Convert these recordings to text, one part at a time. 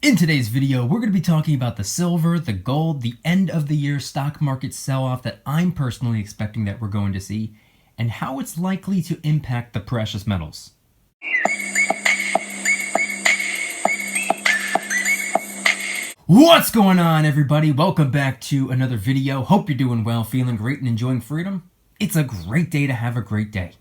In today's video, we're going to be talking about the silver, the gold, the end of the year stock market sell-off that I'm personally expecting that we're going to see, and how it's likely to impact the precious metals. What's going on, everybody? Welcome back to another video. Hope you're doing well, feeling great, and enjoying freedom. It's a great day to have a great day.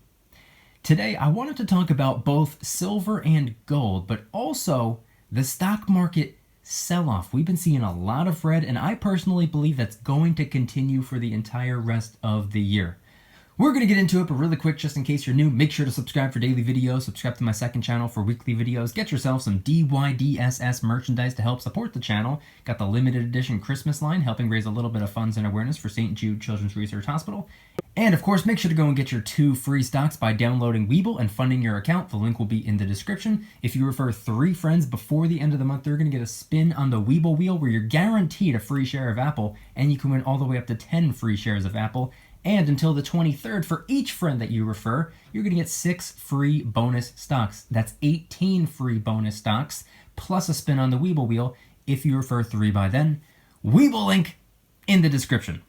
Today, I wanted to talk about both silver and gold, but also the stock market sell-off. We've been seeing a lot of red, and I personally believe that's going to continue for the entire rest of the year. We're going to get into it, but really quick, just in case you're new, make sure to subscribe for daily videos, subscribe to my second channel for weekly videos, get yourself some DYDSS merchandise to help support the channel. Got the limited edition Christmas line, helping raise a little bit of funds and awareness for St. Jude Children's Research Hospital. And of course, make sure to go and get your 2 free stocks by downloading Webull and funding your account. The link will be in the description. If you refer 3 friends before the end of the month, they're going to get a spin on the Webull wheel where you're guaranteed a free share of Apple, and you can win all the way up to 10 free shares of Apple. And until the 23rd, for each friend that you refer, you're going to get 6 free bonus stocks. That's 18 free bonus stocks, plus a spin on the Webull wheel if you refer 3 by then. Webull link in the description.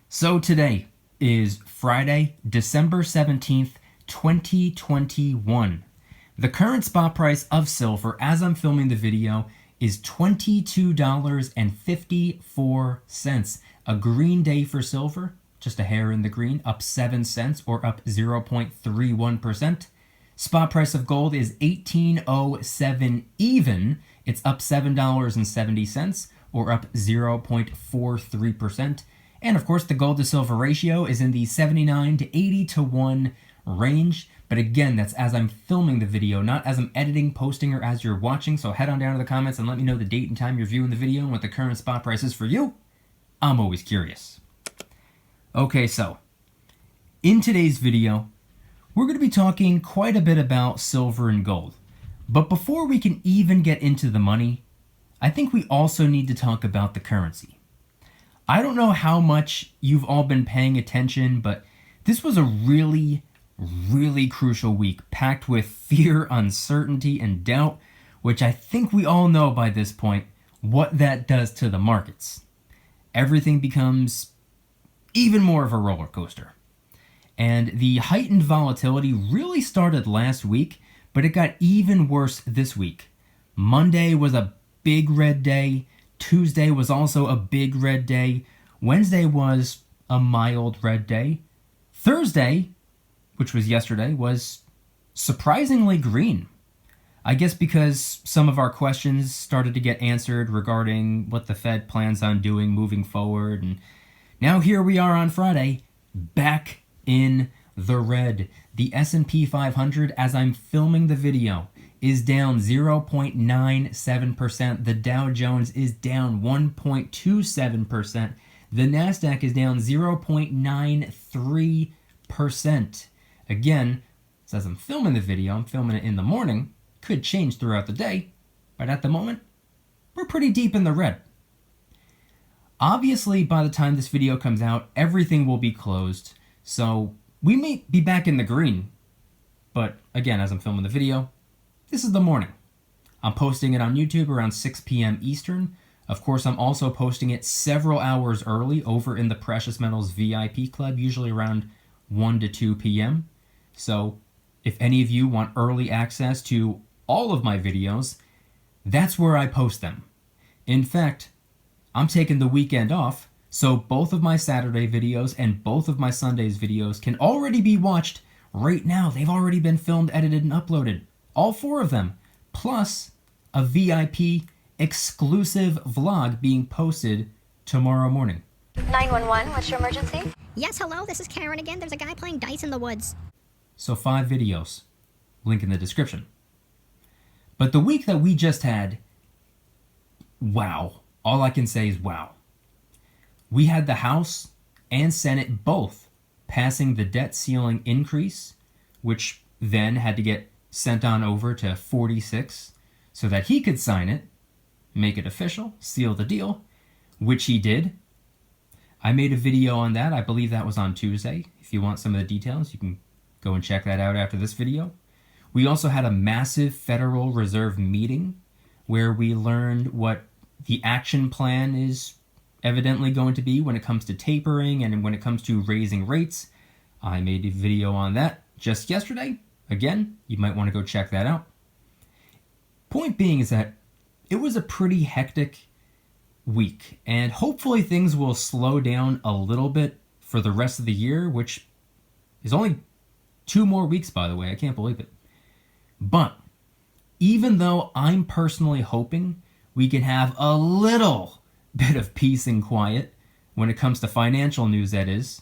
So today is Friday, December 17th, 2021. The current spot price of silver, as I'm filming the video, is $22.54. A green day for silver, just a hair in the green, up 7 cents or up 0.31%. Spot price of gold is $18.07 even. It's up $7.70 or up 0.43%. And of course, the gold to silver ratio is in the 79 to 80 to 1 range. But again, that's as I'm filming the video, not as I'm editing, posting, or as you're watching. So head on down to the comments and let me know the date and time you're viewing the video and what the current spot price is for you. I'm always curious. Okay, so in today's video, we're going to be talking quite a bit about silver and gold. But before we can even get into the money, I think we also need to talk about the currency. I don't know how much you've all been paying attention, but this was a really crucial week, packed with fear, uncertainty, and doubt, which I think we all know by this point what that does to the markets. Everything becomes even more of a roller coaster. And the heightened volatility really started last week, but it got even worse this week. Monday was a big red day. Tuesday was also a big red day. Wednesday was a mild red day. Thursday, which was yesterday, was surprisingly green. I guess because some of our questions started to get answered regarding what the Fed plans on doing moving forward. And now here we are on Friday, back in the red. The S&P 500, as I'm filming the video, is down 0.97%. The Dow Jones is down 1.27%. The Nasdaq is down 0.93%. Again, as I'm filming the video, I'm filming it in the morning, could change throughout the day, but at the moment, we're pretty deep in the red. Obviously, by the time this video comes out, everything will be closed, so we may be back in the green. But again, as I'm filming the video, this is the morning. I'm posting it on YouTube around 6 p.m. Eastern. Of course, I'm also posting it several hours early over in the Precious Metals VIP Club, usually around 1 to 2 p.m. So if any of you want early access to all of my videos, that's where I post them. In fact, I'm taking the weekend off, so both of my Saturday videos and both of my Sunday's videos can already be watched right now. They've already been filmed, edited, and uploaded. All 4 of them, plus a VIP exclusive vlog being posted tomorrow morning. 911, what's your emergency? Yes, hello, this is Karen again. There's a guy playing dice in the woods. So 5 videos, link in the description. But the week that we just had, wow. All I can say is wow. We had the House and Senate both passing the debt ceiling increase, which then had to get sent on over to 46 so that he could sign it, make it official, seal the deal, which he did. I made a video on that. I believe that was on Tuesday. If you want some of the details, you can go and check that out after this video. We also had a massive Federal Reserve meeting where we learned what the action plan is evidently going to be when it comes to tapering and when it comes to raising rates. I made a video on that just yesterday. Again, you might want to go check that out. Point being is that it was a pretty hectic week, and hopefully things will slow down a little bit for the rest of the year, which is only 2 more weeks, by the way. I can't believe it. But even though I'm personally hoping we can have a little bit of peace and quiet when it comes to financial news, that is,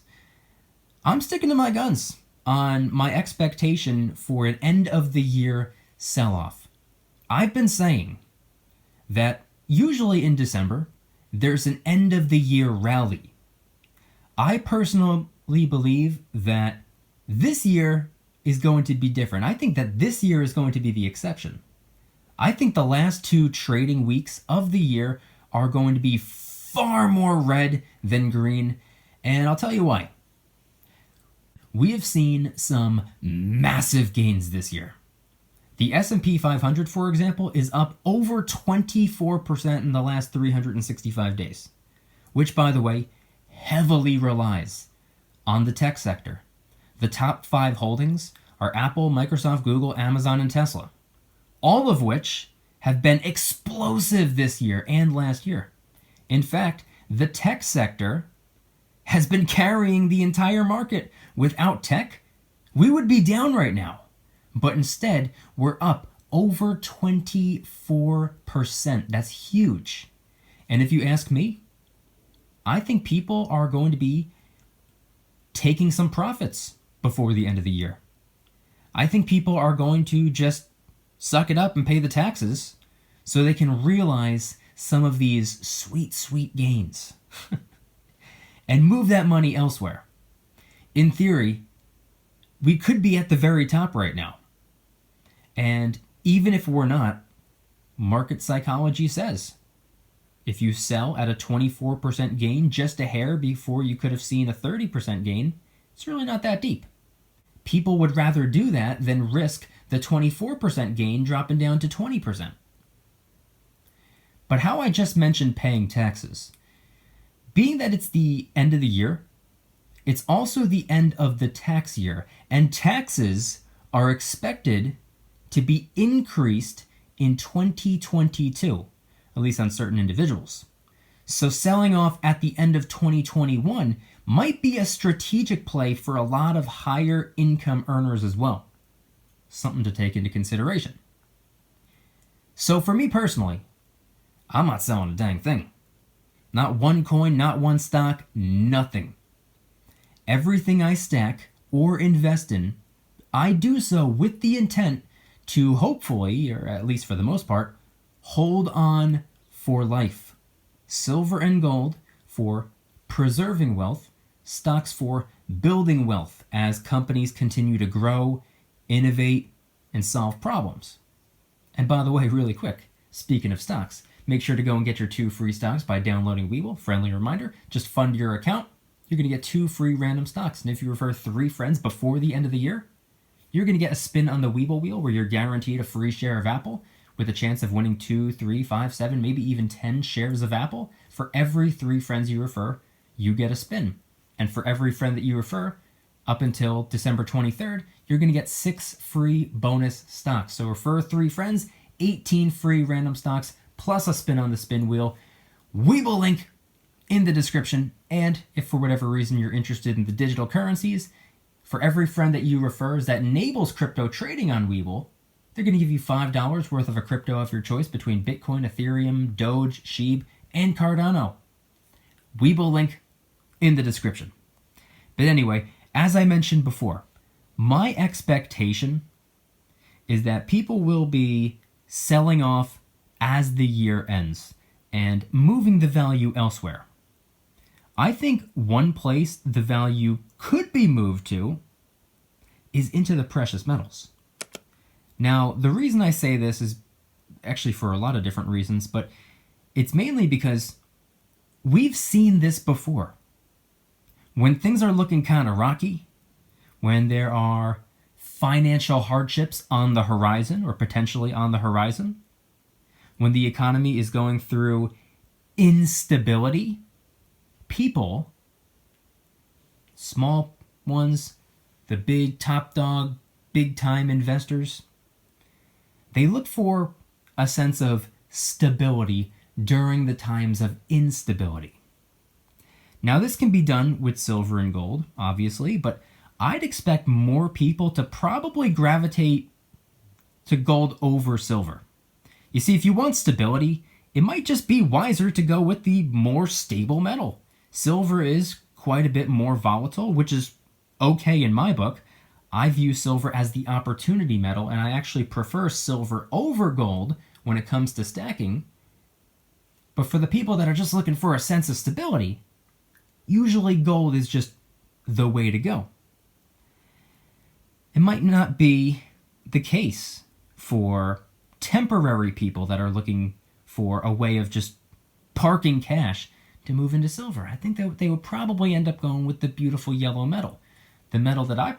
I'm sticking to my guns on my expectation for an end of the year sell-off. I've been saying that usually in December, there's an end of the year rally. I personally believe that this year is going to be different. I think that this year is going to be the exception. I think the last 2 trading weeks of the year are going to be far more red than green, and I'll tell you why. We have seen some massive gains this year. The S&P 500, for example, is up over 24% in the last 365 days, which, by the way, heavily relies on the tech sector. The top 5 holdings are Apple, Microsoft, Google, Amazon, and Tesla, all of which have been explosive this year and last year. In fact, the tech sector has been carrying the entire market. Without tech, we would be down right now. But instead, we're up over 24%. That's huge. And if you ask me, I think people are going to be taking some profits before the end of the year. I think people are going to just suck it up and pay the taxes so they can realize some of these sweet, sweet gains and move that money elsewhere. In theory, we could be at the very top right now. And even if we're not, market psychology says if you sell at a 24% gain, just a hair before you could have seen a 30% gain, it's really not that deep. People would rather do that than risk the 24% gain dropping down to 20%. But how I just mentioned paying taxes, being that it's the end of the year, it's also the end of the tax year, and taxes are expected to be increased in 2022, at least on certain individuals. So selling off at the end of 2021 might be a strategic play for a lot of higher income earners as well. Something to take into consideration. So for me personally, I'm not selling a dang thing. Not one coin, not one stock, nothing. Everything I stack or invest in, I do so with the intent to hopefully, or at least for the most part, hold on for life. Silver and gold for preserving wealth, stocks for building wealth as companies continue to grow, innovate, and solve problems. And by the way, really quick, speaking of stocks, make sure to go and get your 2 free stocks by downloading Webull. Friendly reminder, just fund your account. You're going to get 2 free random stocks. And if you refer 3 friends before the end of the year, you're going to get a spin on the Webull wheel where you're guaranteed a free share of Apple with a chance of winning 2, 3, 5, 7, maybe even 10 shares of Apple. For every 3 friends you refer, you get a spin. And for every friend that you refer, up until December 23rd, you're going to get 6 free bonus stocks. So refer 3 friends, 18 free random stocks, plus a spin on the spin wheel. Webull link in the description. And if for whatever reason you're interested in the digital currencies, for every friend that you refer that enables crypto trading on Webull, they're going to give you $5 worth of a crypto of your choice between Bitcoin, Ethereum, Doge, Sheeb, and Cardano. Webull link in the description. But anyway, as I mentioned before, my expectation is that people will be selling off as the year ends and moving the value elsewhere. I think one place the value could be moved to is into the precious metals. Now, the reason I say this is actually for a lot of different reasons, but it's mainly because we've seen this before. When things are looking kind of rocky, when there are financial hardships on the horizon or potentially on the horizon, when the economy is going through instability, people, small ones, the big top dog, big time investors, they look for a sense of stability during the times of instability. Now, this can be done with silver and gold, obviously, but I'd expect more people to probably gravitate to gold over silver. You see, if you want stability, it might just be wiser to go with the more stable metal. Silver is quite a bit more volatile, which is okay in my book. I view silver as the opportunity metal, and I actually prefer silver over gold when it comes to stacking. But for the people that are just looking for a sense of stability, usually gold is just the way to go. It might not be the case for temporary people that are looking for a way of just parking cash to move into silver. I think that they would probably end up going with the beautiful yellow metal, the metal that I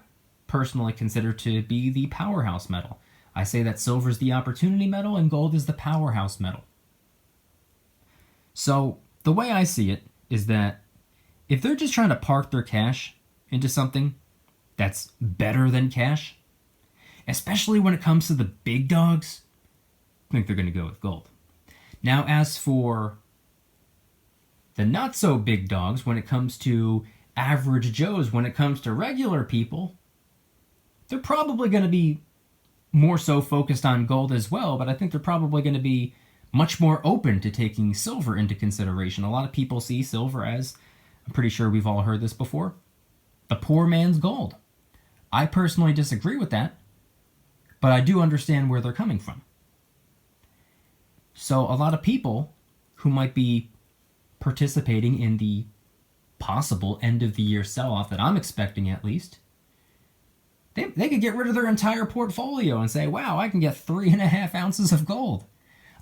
personally consider to be the powerhouse metal. I say that silver is the opportunity metal and gold is the powerhouse metal. So the way I see it is that if they're just trying to park their cash into something that's better than cash, especially when it comes to the big dogs, I think they're going to go with gold. Now, as for the not so big dogs, when it comes to average Joes, when it comes to regular people, they're probably going to be more so focused on gold as well, but I think they're probably going to be much more open to taking silver into consideration. A lot of people see silver as, I'm pretty sure we've all heard this before, the poor man's gold. I personally disagree with that, but I do understand where they're coming from. So a lot of people who might be participating in the possible end of the year sell-off that I'm expecting at least, they could get rid of their entire portfolio and say, wow, I can get 3.5 ounces of gold.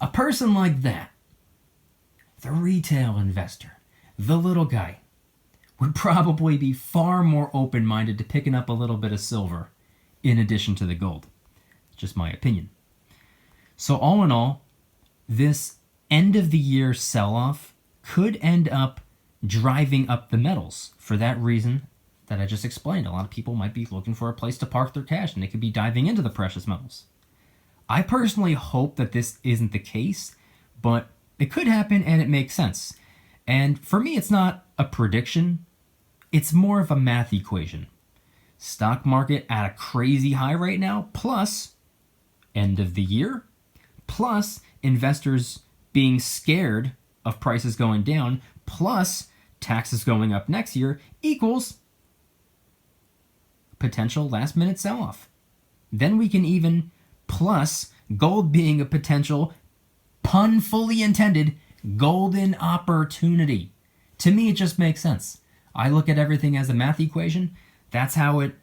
A person like that, the retail investor, the little guy, would probably be far more open-minded to picking up a little bit of silver in addition to the gold. Just my opinion. So all in all, this end of the year sell-off could end up driving up the metals for that reason that I just explained. A lot of people might be looking for a place to park their cash and they could be diving into the precious metals. I personally hope that this isn't the case, but it could happen and it makes sense. And for me, it's not a prediction. It's more of a math equation. Stock market at a crazy high right now, plus end of the year, plus investors being scared of prices going down, plus taxes going up next year, equals potential last minute sell-off. Then we can even plus gold being a potential, pun fully intended, golden opportunity. To me, it just makes sense. I look at everything as a math equation. That's how it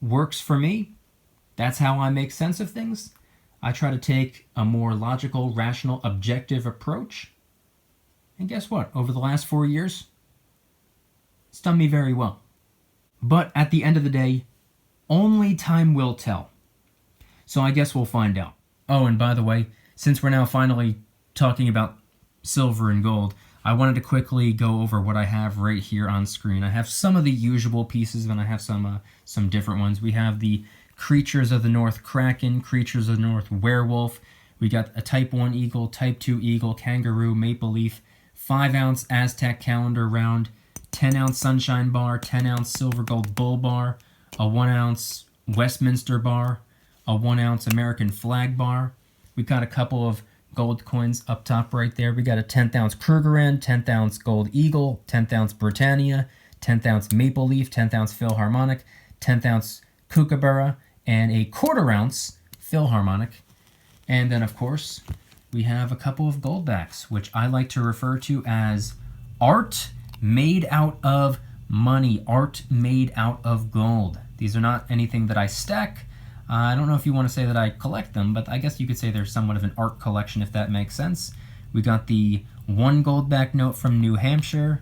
works for me. That's how I make sense of things. I try to take a more logical, rational, objective approach. And guess what? Over the last 4 years, it's done me very well. But at the end of the day, only time will tell. So I guess we'll find out. Oh, and by the way, since we're now finally talking about silver and gold, I wanted to quickly go over what I have right here on screen. I have some of the usual pieces, and I have some different ones. We have the Creatures of the North Kraken, Creatures of the North Werewolf. We got a Type 1 Eagle, Type 2 Eagle, Kangaroo, Maple Leaf, 5-ounce Aztec Calendar Round, 10-ounce Sunshine Bar, 10-ounce Silver Gold Bull Bar, a 1-ounce Westminster Bar, a 1-ounce American Flag Bar. We've got a couple of gold coins up top right there. We got a 10th-ounce Krugerrand, 10th-ounce Gold Eagle, 10th-ounce Britannia, 10th-ounce Maple Leaf, 10th-ounce Philharmonic, 10th-ounce Kookaburra, and a 1/4-ounce Philharmonic. And then, of course, we have a couple of goldbacks, which I like to refer to as art made out of money, art made out of gold. These are not anything that I stack. I don't know if you want to say that I collect them, but I guess you could say they're somewhat of an art collection, if that makes sense. We got the 1 goldback note from New Hampshire,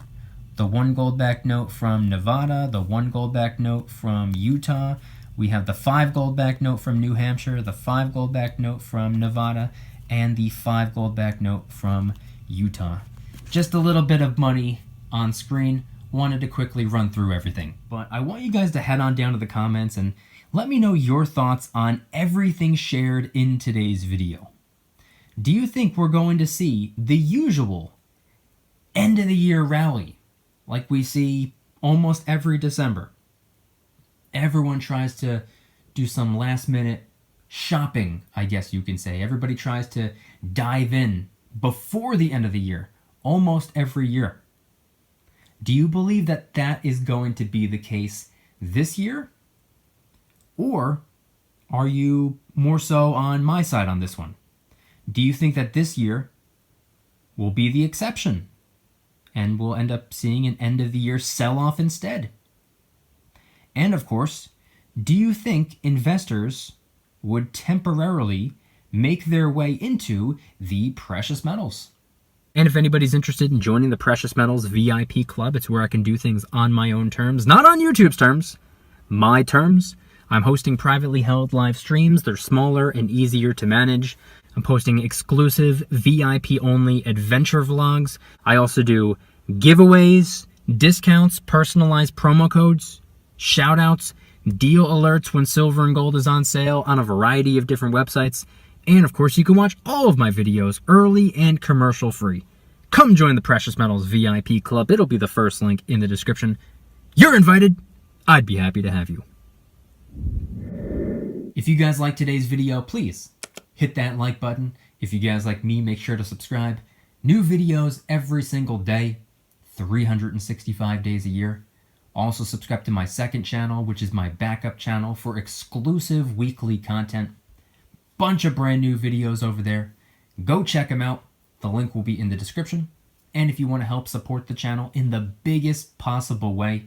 the 1 goldback note from Nevada, the 1 goldback note from Utah. We have the 5 goldback note from New Hampshire, the 5 goldback note from Nevada, and the 5 gold back note from Utah. Just a little bit of money on screen. Wanted to quickly run through everything. But I want you guys to head on down to the comments and let me know your thoughts on everything shared in today's video. Do you think we're going to see the usual end of the year rally like we see almost every December? Everyone tries to do some last minute shopping, I guess you can say. Everybody tries to dive in before the end of the year, almost every year. Do you believe that that is going to be the case this year? Or are you more so on my side on this one? Do you think that this year will be the exception and we'll end up seeing an end of the year sell-off instead? And of course, do you think investors would temporarily make their way into the precious metals? And if anybody's interested in joining the Precious Metals VIP Club, it's where I can do things on my own terms, not on YouTube's terms, my terms. I'm hosting privately held live streams. They're smaller and easier to manage. I'm posting exclusive VIP-only adventure vlogs. I also do giveaways, discounts, personalized promo codes, shoutouts, deal alerts when silver and gold is on sale on a variety of different websites. And of course, you can watch all of my videos early and commercial free. Come join the Precious Metals VIP Club. It'll be the first link in the description. You're invited. I'd be happy to have you. If you guys like today's video, please hit that like button. If you guys like me, make sure to subscribe. New videos every single day, 365 days a year. Also subscribe to my second channel, which is my backup channel for exclusive weekly content. Bunch of brand new videos over there. Go check them out. The link will be in the description. And if you want to help support the channel in the biggest possible way,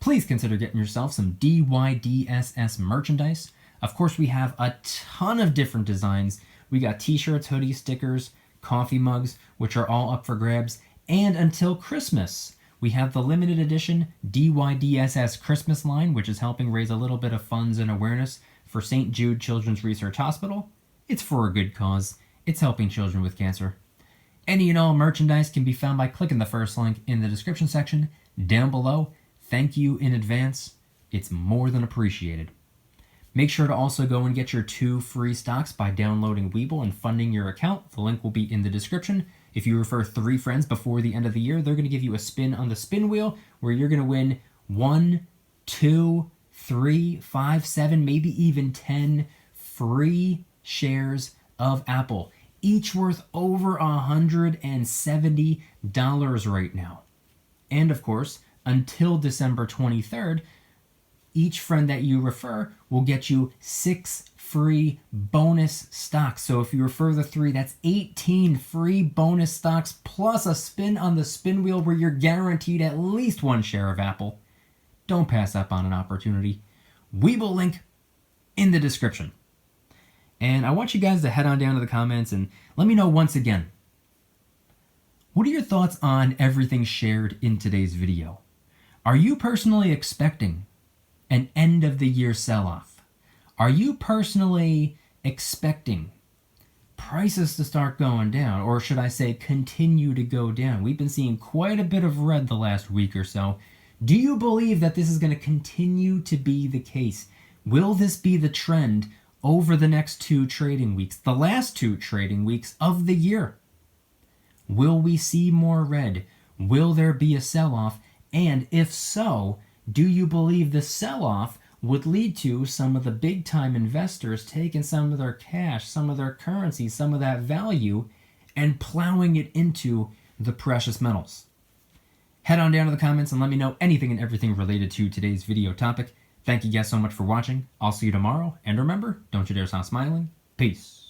please consider getting yourself some DYDSS merchandise. Of course, we have a ton of different designs. We got t-shirts, hoodies, stickers, coffee mugs, which are all up for grabs. And until Christmas, we have the limited edition DYDSS Christmas line, which is helping raise a little bit of funds and awareness for St. Jude Children's Research Hospital. It's for a good cause. It's helping children with cancer. Any and all merchandise can be found by clicking the first link in the description section down below. Thank you in advance. It's more than appreciated. Make sure to also go and get your 2 free stocks by downloading Webull and funding your account. The link will be in the description. If you refer 3 friends before the end of the year, they're going to give you a spin on the spin wheel where you're going to win 1, 2, 3, 5, 7, maybe even 10 free shares of Apple, each worth over $170 right now. And of course, until December 23rd, each friend that you refer will get you 6 free bonus stocks. So if you refer the 3, that's 18 free bonus stocks plus a spin on the spin wheel where you're guaranteed at least 1 share of Apple. Don't pass up on an opportunity. Webull link in the description. And I want you guys to head on down to the comments and let me know once again, what are your thoughts on everything shared in today's video? Are you personally expecting an end of the year sell-off? Are you personally expecting prices to start going down, or should I say continue to go down? We've been seeing quite a bit of red the last week or so. Do you believe that this is going to continue to be the case? Will this be the trend over the next 2 trading weeks, the last 2 trading weeks of the year? Will we see more red? Will there be a sell-off? And if so, do you believe the sell-off would lead to some of the big-time investors taking some of their cash, some of their currency, some of that value, and plowing it into the precious metals? Head on down to the comments and let me know anything and everything related to today's video topic. Thank you guys so much for watching. I'll see you tomorrow. And remember, don't you dare stop smiling. Peace.